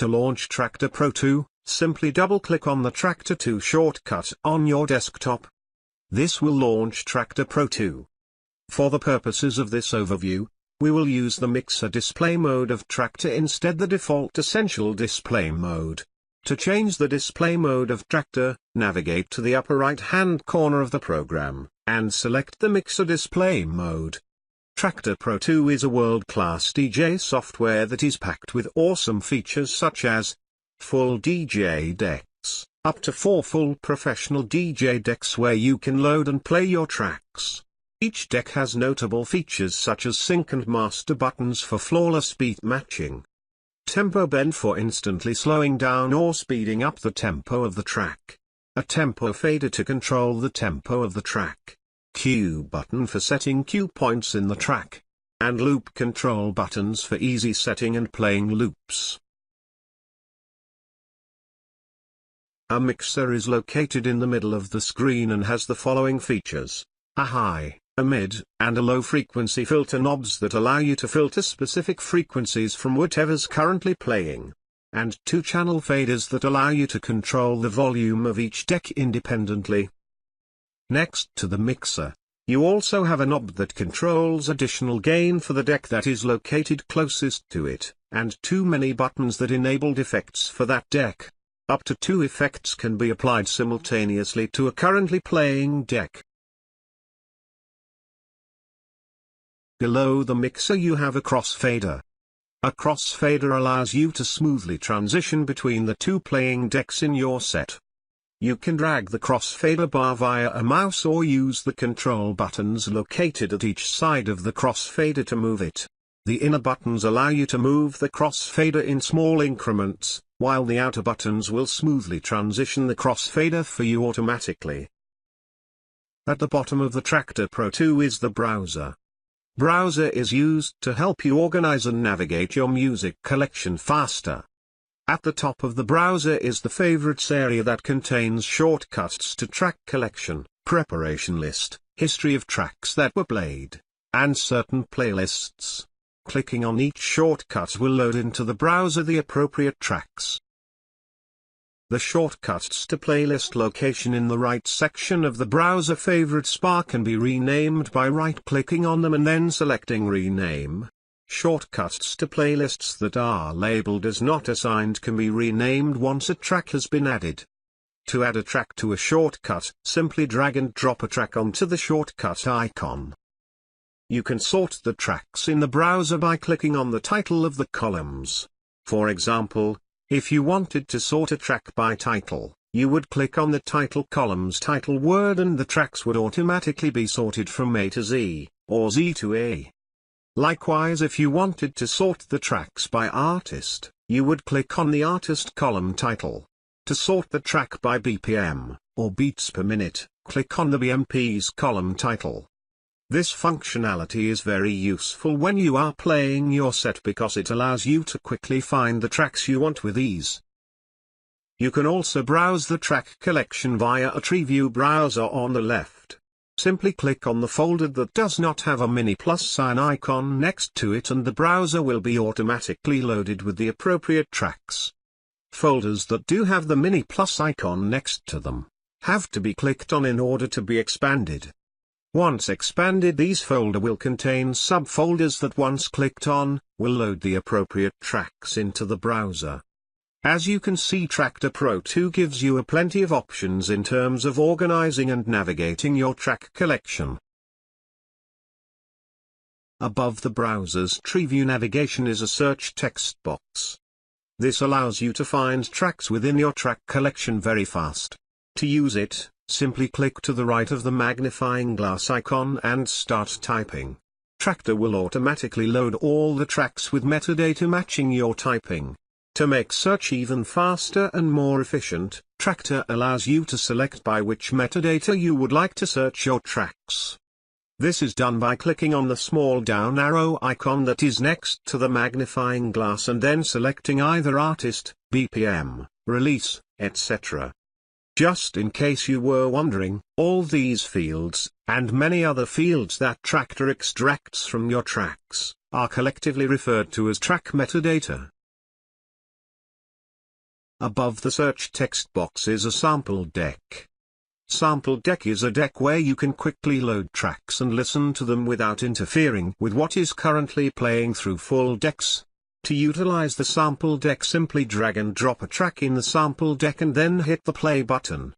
To launch Traktor Pro 2, simply double-click on the Traktor 2 shortcut on your desktop. This will launch Traktor Pro 2. For the purposes of this overview, we will use the mixer display mode of Traktor instead the default essential display mode. To change the display mode of Traktor, navigate to the upper right-hand corner of the program, and select the mixer display mode. Traktor Pro 2 is a world-class DJ software that is packed with awesome features such as full DJ decks, up to 4 full professional DJ decks where you can load and play your tracks. Each deck has notable features such as sync and master buttons for flawless beat matching, tempo bend for instantly slowing down or speeding up the tempo of the track, a tempo fader to control the tempo of the track, cue button for setting cue points in the track, and loop control buttons for easy setting and playing loops. A mixer is located in the middle of the screen and has the following features: a high, a mid, and a low frequency filter knobs that allow you to filter specific frequencies from whatever's currently playing, and 2 channel faders that allow you to control the volume of each deck independently. Next to the mixer, you also have a knob that controls additional gain for the deck that is located closest to it, and 2 many buttons that enable effects for that deck. Up to 2 effects can be applied simultaneously to a currently playing deck. Below the mixer you have a crossfader. A crossfader allows you to smoothly transition between the 2 playing decks in your set. You can drag the crossfader bar via a mouse or use the control buttons located at each side of the crossfader to move it. The inner buttons allow you to move the crossfader in small increments, while the outer buttons will smoothly transition the crossfader for you automatically. At the bottom of the Traktor Pro 2 is the browser. Browser is used to help you organize and navigate your music collection faster. At the top of the browser is the favorites area that contains shortcuts to track collection, preparation list, history of tracks that were played, and certain playlists. Clicking on each shortcut will load into the browser the appropriate tracks. The shortcuts to playlist location in the right section of the browser favorites bar can be renamed by right-clicking on them and then selecting Rename. Shortcuts to playlists that are labeled as not assigned can be renamed once a track has been added. To add a track to a shortcut, simply drag and drop a track onto the shortcut icon. You can sort the tracks in the browser by clicking on the title of the columns. For example, if you wanted to sort a track by title, you would click on the title column's title word and the tracks would automatically be sorted from A to Z, or Z to A. Likewise, if you wanted to sort the tracks by artist, you would click on the artist column title. To sort the track by BPM, or beats per minute, click on the BPM's column title. This functionality is very useful when you are playing your set because it allows you to quickly find the tracks you want with ease. You can also browse the track collection via a tree view browser on the left. Simply click on the folder that does not have a mini plus sign icon next to it and the browser will be automatically loaded with the appropriate tracks. Folders that do have the mini plus icon next to them have to be clicked on in order to be expanded. Once expanded, these folder will contain subfolders that once clicked on, will load the appropriate tracks into the browser. As you can see, Traktor Pro 2 gives you a plenty of options in terms of organizing and navigating your track collection. Above the browser's tree view navigation is a search text box. This allows you to find tracks within your track collection very fast. To use it, simply click to the right of the magnifying glass icon and start typing. Traktor will automatically load all the tracks with metadata matching your typing. To make search even faster and more efficient, Traktor allows you to select by which metadata you would like to search your tracks. This is done by clicking on the small down arrow icon that is next to the magnifying glass and then selecting either artist, BPM, release, etc. Just in case you were wondering, all these fields, and many other fields that Traktor extracts from your tracks, are collectively referred to as track metadata. Above the search text box is a sample deck. Sample deck is a deck where you can quickly load tracks and listen to them without interfering with what is currently playing through full decks. To utilize the sample deck, simply drag and drop a track in the sample deck and then hit the play button.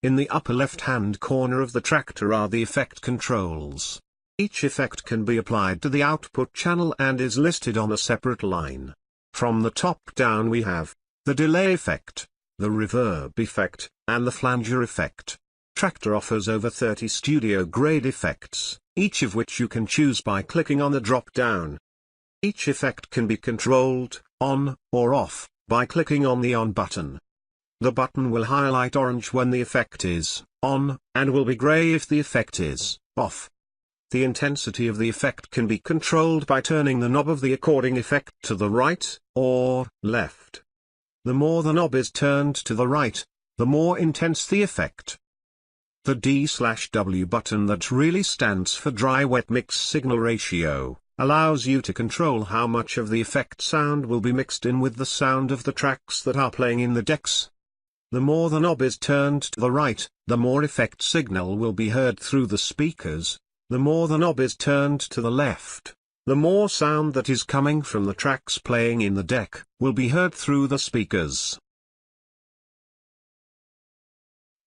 In the upper left-hand corner of the Traktor are the effect controls. Each effect can be applied to the output channel and is listed on a separate line. From the top down we have the delay effect, the reverb effect, and the flanger effect. Traktor offers over 30 studio-grade effects, each of which you can choose by clicking on the drop-down. Each effect can be controlled, on, or off, by clicking on the on button. The button will highlight orange when the effect is on, and will be grey if the effect is off. The intensity of the effect can be controlled by turning the knob of the according effect to the right, or left. The more the knob is turned to the right, the more intense the effect. The D/W button, that really stands for dry-wet mix signal ratio, allows you to control how much of the effect sound will be mixed in with the sound of the tracks that are playing in the decks. The more the knob is turned to the right, the more effect signal will be heard through the speakers. The more the knob is turned to the left, the more sound that is coming from the tracks playing in the deck will be heard through the speakers.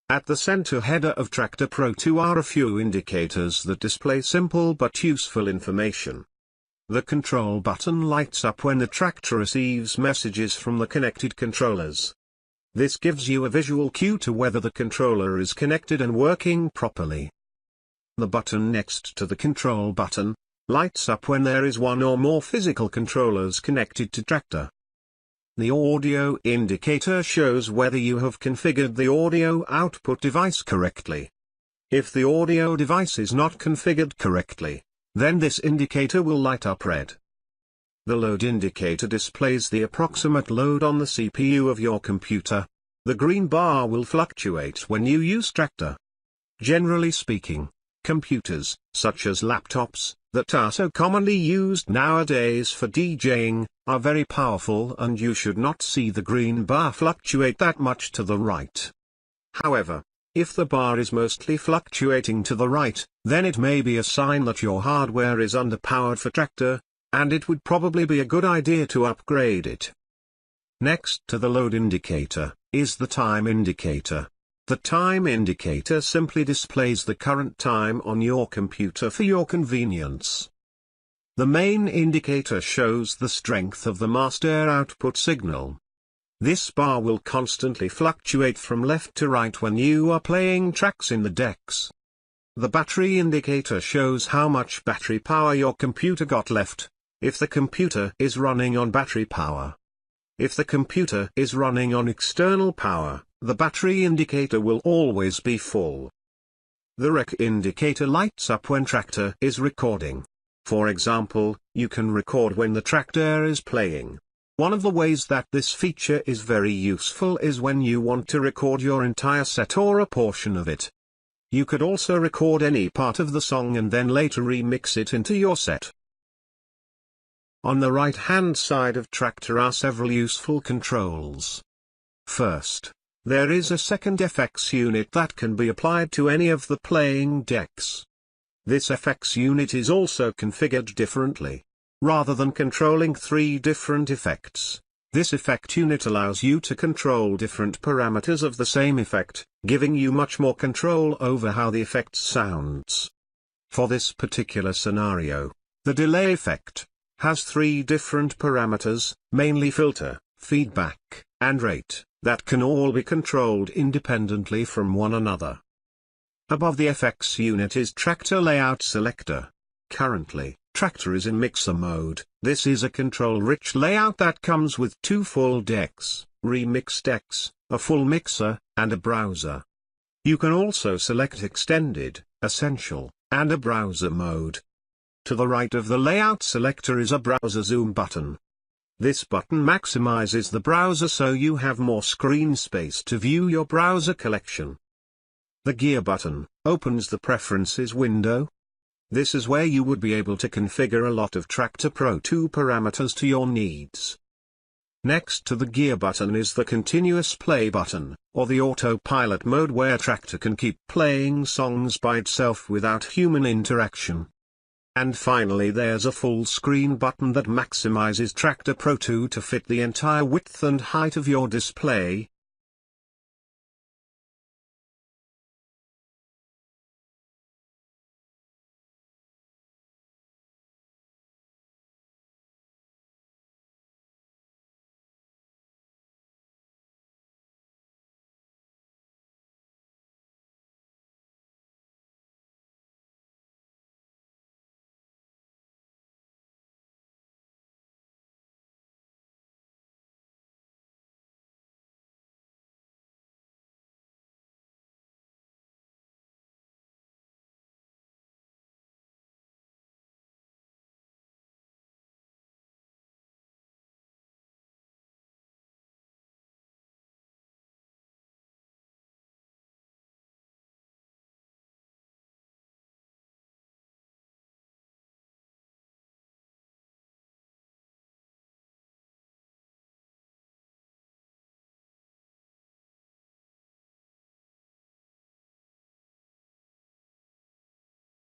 At the center header of Traktor Pro 2 are a few indicators that display simple but useful information. The control button lights up when the Traktor receives messages from the connected controllers. This gives you a visual cue to whether the controller is connected and working properly. The button next to the control button lights up when there is one or more physical controllers connected to Traktor. The audio indicator shows whether you have configured the audio output device correctly. If the audio device is not configured correctly, then this indicator will light up red. The load indicator displays the approximate load on the CPU of your computer. The green bar will fluctuate when you use Traktor. Generally speaking, computers, such as laptops, that are so commonly used nowadays for DJing, are very powerful, and you should not see the green bar fluctuate that much to the right. However, if the bar is mostly fluctuating to the right, then it may be a sign that your hardware is underpowered for Traktor, and it would probably be a good idea to upgrade it. Next to the load indicator is the time indicator. The time indicator simply displays the current time on your computer for your convenience. The main indicator shows the strength of the master output signal. This bar will constantly fluctuate from left to right when you are playing tracks in the decks. The battery indicator shows how much battery power your computer got left, if the computer is running on battery power. If the computer is running on external power, the battery indicator will always be full. The rec indicator lights up when Traktor is recording. For example, you can record when the Traktor is playing. One of the ways that this feature is very useful is when you want to record your entire set or a portion of it. You could also record any part of the song and then later remix it into your set. On the right-hand side of Traktor are several useful controls. First, there is a second FX unit that can be applied to any of the playing decks. This FX unit is also configured differently. Rather than controlling 3 different effects, this effect unit allows you to control different parameters of the same effect, giving you much more control over how the effect sounds. For this particular scenario, the delay effect has 3 different parameters, mainly filter, feedback, and rate, that can all be controlled independently from one another. Above the FX unit is Traktor Layout Selector. Currently, Traktor is in mixer mode. This is a control-rich layout that comes with 2 full decks, remix decks, a full mixer, and a browser. You can also select Extended, Essential, and a browser mode. To the right of the layout selector is a browser zoom button. This button maximizes the browser so you have more screen space to view your browser collection. The gear button opens the preferences window. This is where you would be able to configure a lot of Traktor Pro 2 parameters to your needs. Next to the gear button is the continuous play button, or the autopilot mode where Traktor can keep playing songs by itself without human interaction. And finally there's a full screen button that maximizes Traktor Pro 2 to fit the entire width and height of your display,